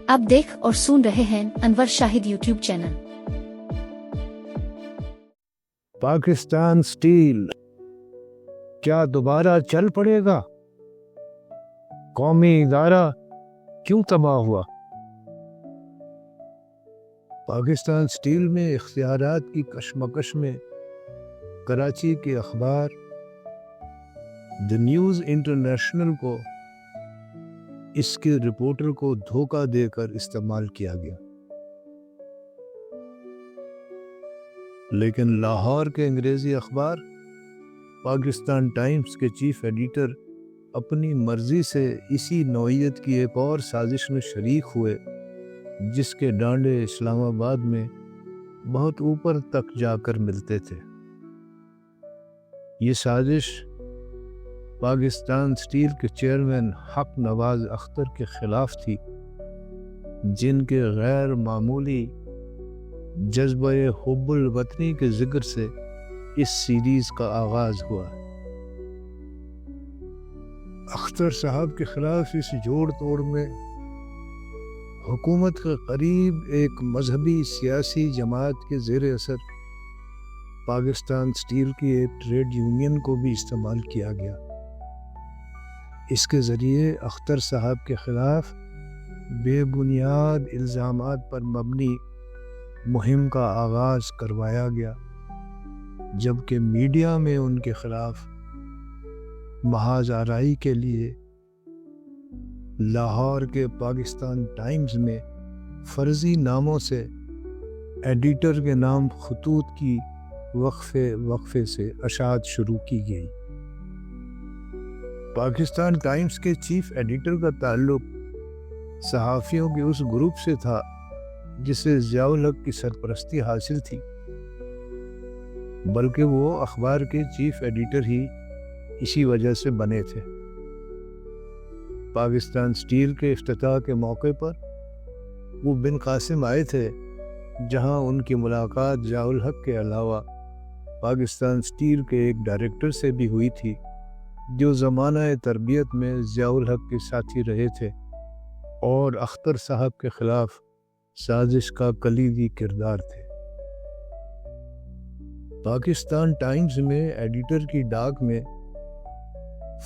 आप देख और सुन रहे हैं Anwar Shahid YouTube channel. Pakistan steel क्या दोबारा चल पड़ेगा? कौमी इदारा क्यों तबाह हुआ? पाकिस्तान स्टील में इख्तियारात की कशमकश में कराची के अखबार द न्यूज़ इंटरनेशनल को इसके रिपोर्टर को धोखा देकर इस्तेमाल किया गया, लेकिन लाहौर के अंग्रेजी अखबार पाकिस्तान टाइम्स के चीफ एडिटर अपनी मर्जी से इसी नौइयत की एक और साजिश में शरीक हुए, जिसके डांडे इस्लामाबाद में बहुत ऊपर तक जाकर मिलते थे। ये साजिश पाकिस्तान स्टील के चेयरमैन हक नवाज अख्तर के खिलाफ थी, जिनके गैर मामूली जज्बे हुब्बुल वतनी के जिक्र से इस सीरीज का आगाज हुआ। अख्तर साहब के खिलाफ इस जोड़ तोड़ में हुकूमत के करीब एक मजहबी सियासी जमात के ज़ेर असर पाकिस्तान स्टील की एक ट्रेड यूनियन को भी इस्तेमाल किया गया। इसके ज़रिए अख्तर साहब के खिलाफ बेबुनियाद इल्ज़ामात पर मबनी मुहिम का आगाज़ करवाया गया, जबकि मीडिया में उनके खिलाफ महाज आराई के लिए लाहौर के पाकिस्तान टाइम्स में फर्जी नामों से एडिटर के नाम खतूत की वक्फे से अशात शुरू की गई। पाकिस्तान टाइम्स के चीफ एडिटर का ताल्लुक सहाफ़ियों के उस ग्रुप से था जिसे ज़ियाउल हक की सरपरस्ती हासिल थी, बल्कि वो अखबार के चीफ एडिटर ही इसी वजह से बने थे। पाकिस्तान स्टील के इफ्तिताह के मौके पर वो बिन कासिम आए थे, जहां उनकी मुलाकात ज़ियाउल हक के अलावा पाकिस्तान स्टील के एक डायरेक्टर से भी हुई थी, जो ज़माना तरबियत में ज़ियाउल हक के साथी रहे थे और अख्तर साहब के खिलाफ साजिश का कलीदी किरदार थे। पाकिस्तान टाइम्स में एडिटर की डाक में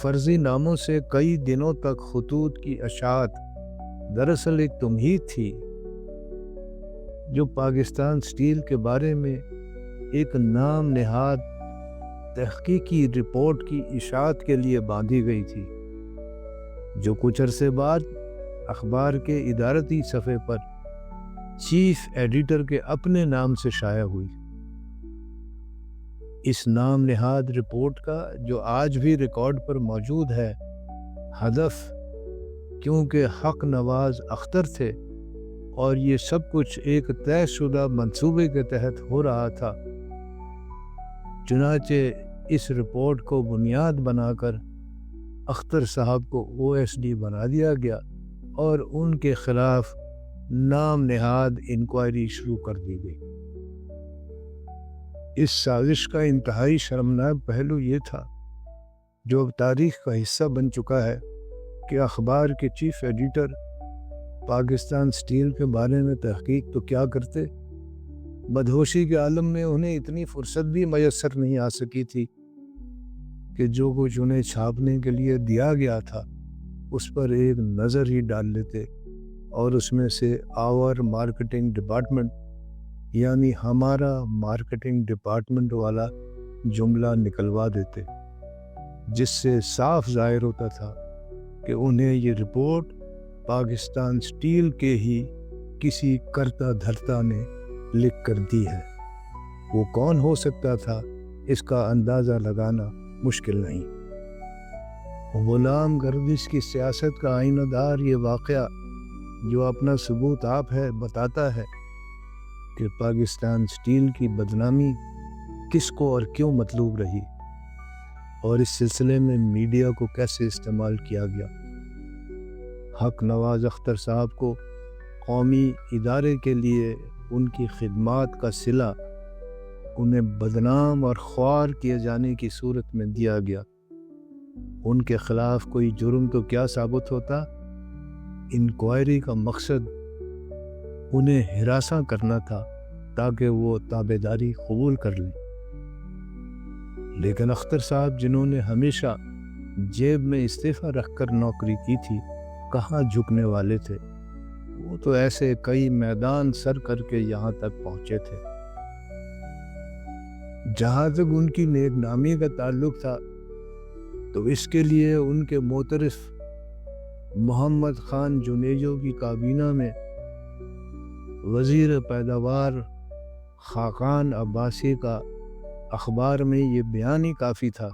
फर्जी नामों से कई दिनों तक खतूत की अशात दरअसल एक तमहीद थी, जो पाकिस्तान स्टील के बारे में एक नाम नेहाद तहकीकी रिपोर्ट की इशाअत के लिए बांधी गई थी, जो कुछ अरसे बाद अखबार के इदारती सफ़े पर चीफ एडिटर के अपने नाम से शाया हुई। इस नाम नेहाद रिपोर्ट का, जो आज भी रिकॉर्ड पर मौजूद है, हदफ क्योंकि हक नवाज अख्तर थे और ये सब कुछ एक तयशुदा मंसूबे के तहत हो रहा था, चुनाचे इस रिपोर्ट को बुनियाद बनाकर अख्तर साहब को OSD बना दिया गया और उनके खिलाफ नाम नेहाद इंक्वायरी शुरू कर दी गई। इस साजिश का इंतहाई शर्मनाक पहलू ये था, जो अब तारीख का हिस्सा बन चुका है, कि अखबार के चीफ एडिटर पाकिस्तान स्टील के बारे में तहकीक तो क्या करते, बदहोशी के आलम में उन्हें इतनी फुर्सत भी मयसर नहीं आ सकी थी कि जो कुछ उन्हें छापने के लिए दिया गया था उस पर एक नज़र ही डाल लेते और उसमें से आवर मार्केटिंग डिपार्टमेंट यानी हमारा मार्केटिंग डिपार्टमेंट वाला जुमला निकलवा देते, जिससे साफ जाहिर होता था कि उन्हें ये रिपोर्ट पाकिस्तान स्टील के ही किसी करता धरता ने लिख कर दी है। वो कौन हो सकता था, इसका अंदाज़ा लगाना मुश्किल नहीं। गुलाम गर्दिश की सियासत का आईनादार ये वाक़या, जो अपना सबूत आप है, बताता है कि पाकिस्तान स्टील की बदनामी किसको और क्यों मतलूब रही और इस सिलसिले में मीडिया को कैसे इस्तेमाल किया गया। हक नवाज अख्तर साहब को कौमी इदारे के लिए उनकी खिदमात का सिला उन्हें बदनाम और ख्वार किए जाने की सूरत में दिया गया। उनके खिलाफ कोई जुर्म तो क्या साबित होता, इंक्वायरी का मकसद انہیں ہراساں کرنا تھا تاکہ وہ تابعداری قبول کر لیں۔ لیکن اختر صاحب جنہوں نے ہمیشہ جیب میں استعفیٰ رکھ کر نوکری کی تھی کہاں جھکنے والے تھے۔ وہ تو ایسے کئی میدان سر کر کے یہاں تک پہنچے تھے۔ جہاں تک ان کی نیک نامی کا تعلق تھا تو اس کے لیے ان کے موترف محمد خان جنیجو کی کابینہ میں وزیر پیداوار خاقان عباسی کا اخبار میں یہ بیان ہی کافی تھا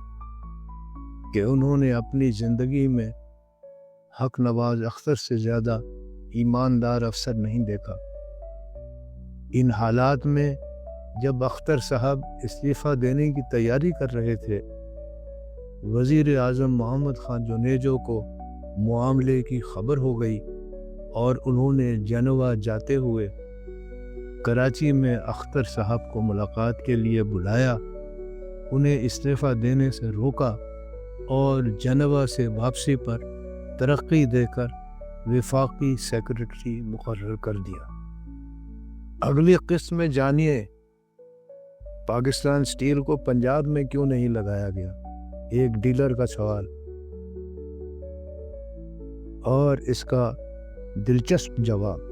کہ انہوں نے اپنی زندگی میں حق نواز اختر سے زیادہ ایماندار افسر نہیں دیکھا۔ ان حالات میں جب اختر صاحب استعفیٰ دینے کی تیاری کر رہے تھے، وزیر اعظم محمد خان جنیجو کو معاملے کی خبر ہو گئی اور انہوں نے جنوا جاتے ہوئے کراچی میں اختر صاحب کو ملاقات کے لیے بلایا، انہیں استعفیٰ دینے سے روکا اور جنوا سے واپسی پر ترقی دے کر وفاقی سیکرٹری مقرر کر دیا۔ اگلی قسط میں جانیے پاکستان سٹیل کو پنجاب میں کیوں نہیں لگایا گیا، ایک ڈیلر کا سوال، اور اس کا دلچسپ جواب۔